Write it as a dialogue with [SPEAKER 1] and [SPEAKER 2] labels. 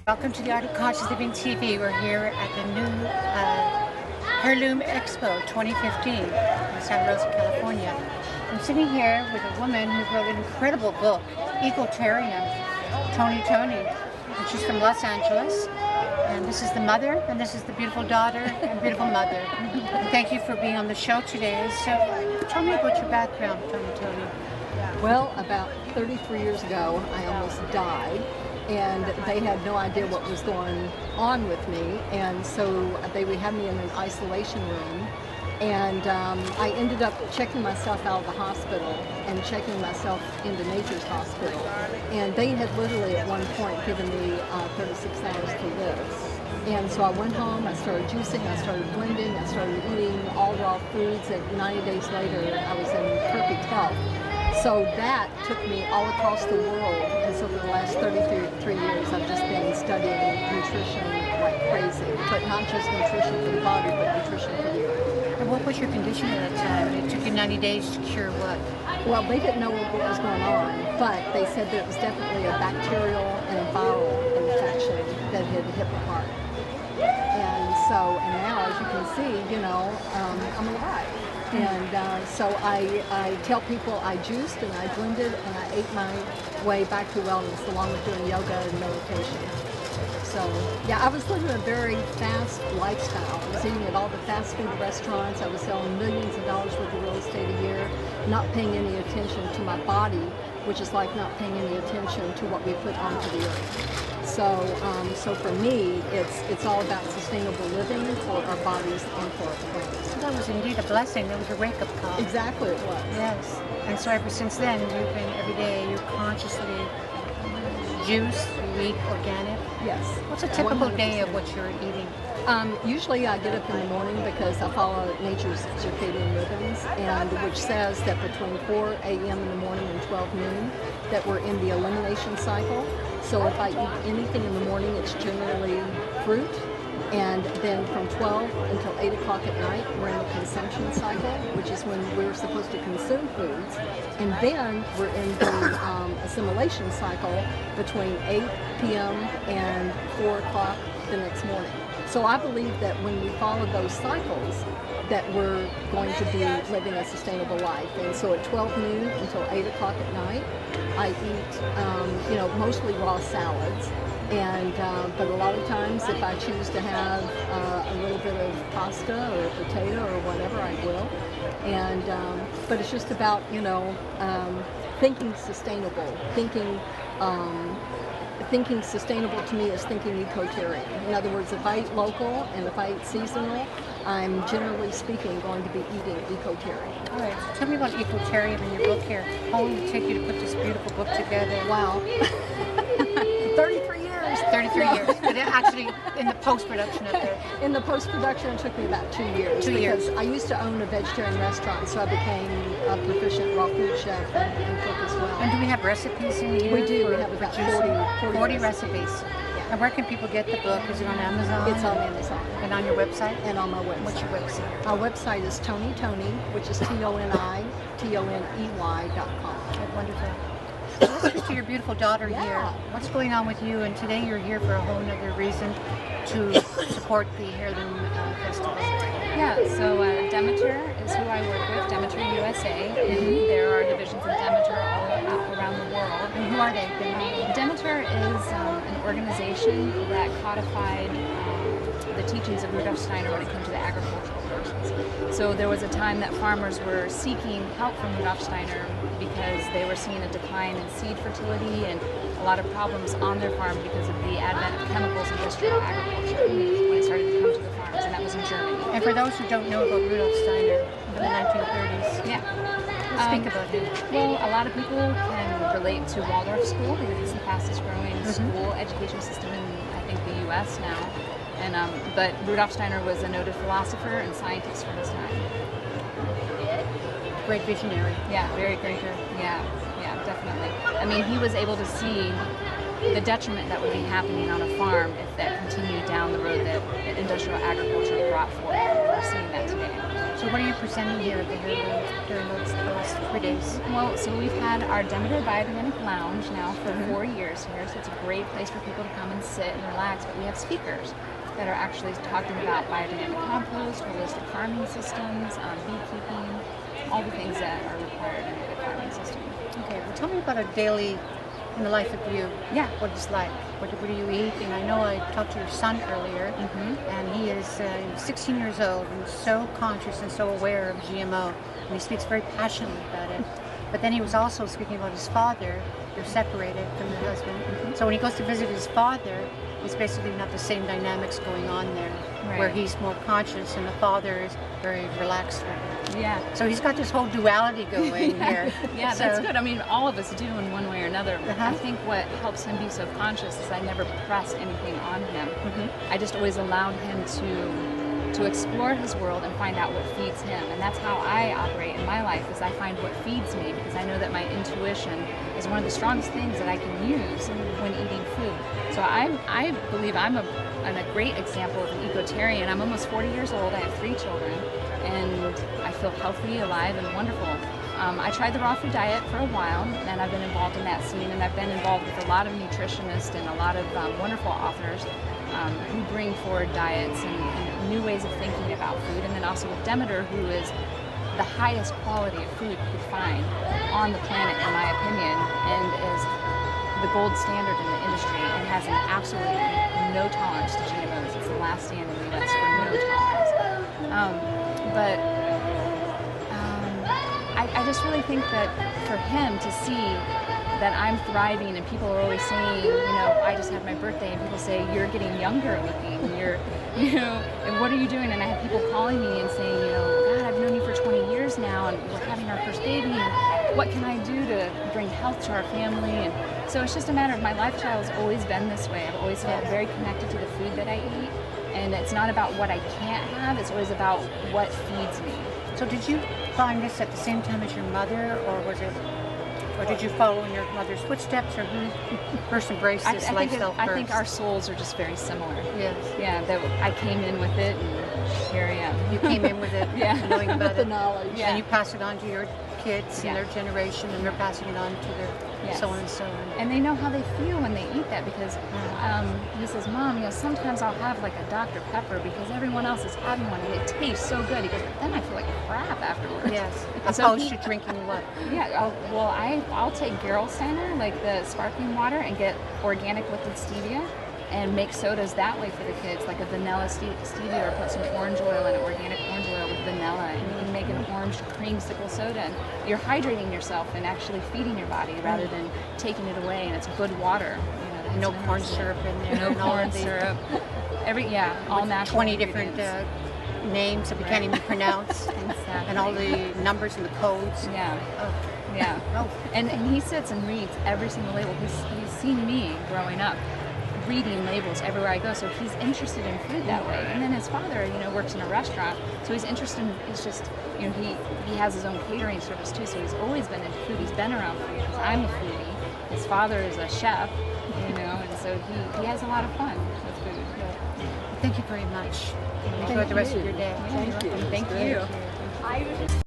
[SPEAKER 1] Welcome to the Art of Conscious Living TV. We're here at the new Heirloom Expo 2015 in Santa Rosa, California. I'm sitting here with a woman who wrote an incredible book, Egalitarian, Toni Toney. And she's from Los Angeles. And this is the mother, and this is the beautiful daughter and beautiful mother. And thank you for being on the show today. So tell me about your background, Toni Toney.
[SPEAKER 2] Well, about 33 years ago, I almost died. And they had no idea what was going on with me, and so they would have me in an isolation room, and I ended up checking myself out of the hospital and checking myself into Nature's Hospital, and they had literally at one point given me 36 hours to live. And so I went home, I started juicing, I started blending, I started eating all raw foods, and 90 days later I was in perfect health. So that took me all across the world, and so for the last 33 years I've just been studying nutrition like crazy, but not just nutrition for the body, but nutrition for the earth.
[SPEAKER 1] And what was your condition at that time? It took you 90 days to cure what?
[SPEAKER 2] Well, they didn't know what was going on, but they said that it was definitely a bacterial and a viral infection that had hit the heart. And now, as you can see, I'm alive. And so I tell people I juiced and I blended and I ate my way back to wellness along with doing yoga and meditation. So yeah, I was living a very fast lifestyle. I was eating at all the fast food restaurants. I was selling millions of dollars worth of real estate a year, not paying any attention to my body, which is like not paying any attention to what we put onto the earth. So for me, it's all about sustainable living for our bodies and for our planet.
[SPEAKER 1] So that was indeed a blessing. That was a wake-up call.
[SPEAKER 2] Exactly, it was.
[SPEAKER 1] Yes. And so ever since then, you've been every day, you consciously juice, you eat organic.
[SPEAKER 2] Yes.
[SPEAKER 1] What's a typical day of what you're eating?
[SPEAKER 2] Usually I get up in the morning because I follow nature's circadian rhythms, and which says that between 4 a.m. in the morning and 12 noon that we're in the elimination cycle. So if I eat anything in the morning, it's generally fruit, and then from 12 until 8 o'clock at night, we're in the consumption cycle, which is when we're supposed to consume foods, and then we're in the assimilation cycle between 8 p.m. and 4 o'clock the next morning. So I believe that when we follow those cycles, that we're going to be living a sustainable life. And so at 12 noon until 8 o'clock at night, I eat, mostly raw salads. And but a lot of times, if I choose to have a little bit of pasta or potato or whatever, I will. And but it's just about thinking sustainable, thinking sustainable to me is thinking ecotarian. In other words, if I eat local and if I eat seasonal, I'm generally speaking going to be eating ecotarian.
[SPEAKER 1] All right, so tell me about ecotarian in your book here. How long did it take you to put this beautiful book together?
[SPEAKER 2] Wow. 33 years.
[SPEAKER 1] 33 years. But actually, in the post-production of it.
[SPEAKER 2] In the post-production, it took me about 2 years.
[SPEAKER 1] 2 years.
[SPEAKER 2] Because I used to own a vegetarian restaurant, so I became a proficient raw food chef and cook as well.
[SPEAKER 1] And do we have recipes in here?
[SPEAKER 2] We do. We have about 40
[SPEAKER 1] recipes. Yeah. And where can people get the book? Is it on Amazon?
[SPEAKER 2] It's on Amazon.
[SPEAKER 1] And on your website?
[SPEAKER 2] And on my website.
[SPEAKER 1] What's your website?
[SPEAKER 2] Our website is Toni Toney, which is ToniToney.com.
[SPEAKER 1] Okay, wonderful. So let's get to your beautiful daughter here. What's going on with you? And today you're here for a whole other reason to support the Heirloom Festival.
[SPEAKER 3] Yeah, so Demeter is who I work with, Demeter USA, and there are divisions of Demeter all around the world.
[SPEAKER 1] And who are they?
[SPEAKER 3] Demeter is an organization that codified the teachings of Rudolf Steiner when it came to the agricultural process. So there was a time that farmers were seeking help from Rudolf Steiner because they were seeing a decline in seed fertility and a lot of problems on their farm because of the advent of chemicals and industrial agriculture when it started to come to the farms, and that was in Germany.
[SPEAKER 1] And for those who don't know about Rudolf Steiner in the 1930s, let's speak about him.
[SPEAKER 3] Well, a lot of people can relate to Waldorf School because it's the fastest growing school education system in, I think, the U.S. now. And but Rudolf Steiner was a noted philosopher and scientist for his time.
[SPEAKER 1] Great visionary.
[SPEAKER 3] Yeah, very great. Yeah, definitely. I mean, he was able to see the detriment that would be happening on a farm if that continued down the road that industrial agriculture brought forth. We're seeing that today.
[SPEAKER 1] So what are you presenting here at the Hairloom during those 3 days?
[SPEAKER 3] Well, so we've had our Demeter Biodynamic Lounge now for 4 years here, so it's a great place for people to come and sit and relax, but we have speakers that are actually talking about biodynamic compost, holistic farming systems, beekeeping, all the things that are required in a good farming system.
[SPEAKER 1] Okay, well tell me about a daily in the life of you.
[SPEAKER 3] Yeah.
[SPEAKER 1] What it's like. What do you eat? And I know I talked to your son earlier, and he is 16 years old and so conscious and so aware of GMO, and he speaks very passionately about it. But then he was also speaking about his father. They're separated from the husband. So when he goes to visit his father, it's basically not the same dynamics going on there, where he's more conscious and the father is very relaxed with it.
[SPEAKER 3] Yeah.
[SPEAKER 1] So he's got this whole duality going here.
[SPEAKER 3] Yeah,
[SPEAKER 1] So-
[SPEAKER 3] that's good. I mean, all of us do in one way or another. I think what helps him be so conscious is I never pressed anything on him. I just always allowed him to explore his world and find out what feeds him. And that's how I operate in my life, is I find what feeds me, because I know that my intuition is one of the strongest things that I can use when eating food. So I believe I'm a great example of an ecotarian. I'm almost 40 years old. I have 3 children, and I feel healthy, alive, and wonderful. I tried the raw food diet for a while, and I've been involved in that scene, and I've been involved with a lot of nutritionists and a lot of wonderful authors who bring forward diets and new ways of thinking about food, and then also with Demeter, who is the highest quality of food you could find on the planet, in my opinion, and is the gold standard in the industry, and has an absolutely no tolerance to GMOs. It's the last stand in the U.S. for no tolerance. I just really think that for him to see that I'm thriving, and people are always saying, I just had my birthday, and people say, you're getting younger looking, and what are you doing? And I have people calling me and saying, God, I've known you for 20 years now, and we're having our first baby, and what can I do to bring health to our family? And so it's just a matter of, my lifestyle has always been this way. I've always felt very connected to the food that I eat, and it's not about what I can't have, it's always about what feeds me.
[SPEAKER 1] So did you find this at the same time as your mother, or did you follow in your mother's footsteps, or who first embraced this lifestyle first?
[SPEAKER 3] I think our souls are just very similar.
[SPEAKER 1] Yes.
[SPEAKER 3] Yeah, that I came in with it, and here I am.
[SPEAKER 1] You came in with it, knowing about
[SPEAKER 2] the
[SPEAKER 1] it.
[SPEAKER 2] knowledge.
[SPEAKER 1] And you pass it on to your kids and their generation, and they're passing it on to their so on and so on.
[SPEAKER 3] And they know how they feel when they eat that, because he says, Mom, sometimes I'll have like a Dr. Pepper because everyone else is having one and it tastes so good. He goes, but then I feel like crap afterwards.
[SPEAKER 1] Yes.
[SPEAKER 3] So
[SPEAKER 1] Opposed to drinking what?
[SPEAKER 3] Yeah. I'll take Gerolsteiner, like the sparkling water, and get organic liquid stevia, and make sodas that way for the kids, like a vanilla stevia, or put some orange oil in it, organic orange oil with vanilla, and you can make an orange creamsicle soda, and you're hydrating yourself and actually feeding your body rather than taking it away, and it's good water.
[SPEAKER 1] No corn syrup in there.
[SPEAKER 3] No corn syrup. All natural
[SPEAKER 1] 20 different names that we can't even pronounce.
[SPEAKER 3] Exactly.
[SPEAKER 1] And all the numbers and the codes.
[SPEAKER 3] Yeah.
[SPEAKER 1] Oh.
[SPEAKER 3] Yeah.
[SPEAKER 1] Oh.
[SPEAKER 3] And he sits and reads every single label. He's seen me growing up reading labels everywhere I go, so he's interested in food that way. And then his father, works in a restaurant, so he's interested in, it's just, he has his own catering service too, so he's always been into food. He's been around food, because I'm a foodie. His father is a chef, and so he has a lot of fun with food.
[SPEAKER 1] Thank you very much. Enjoy the rest of your day.
[SPEAKER 2] Thank you.
[SPEAKER 3] Thank you.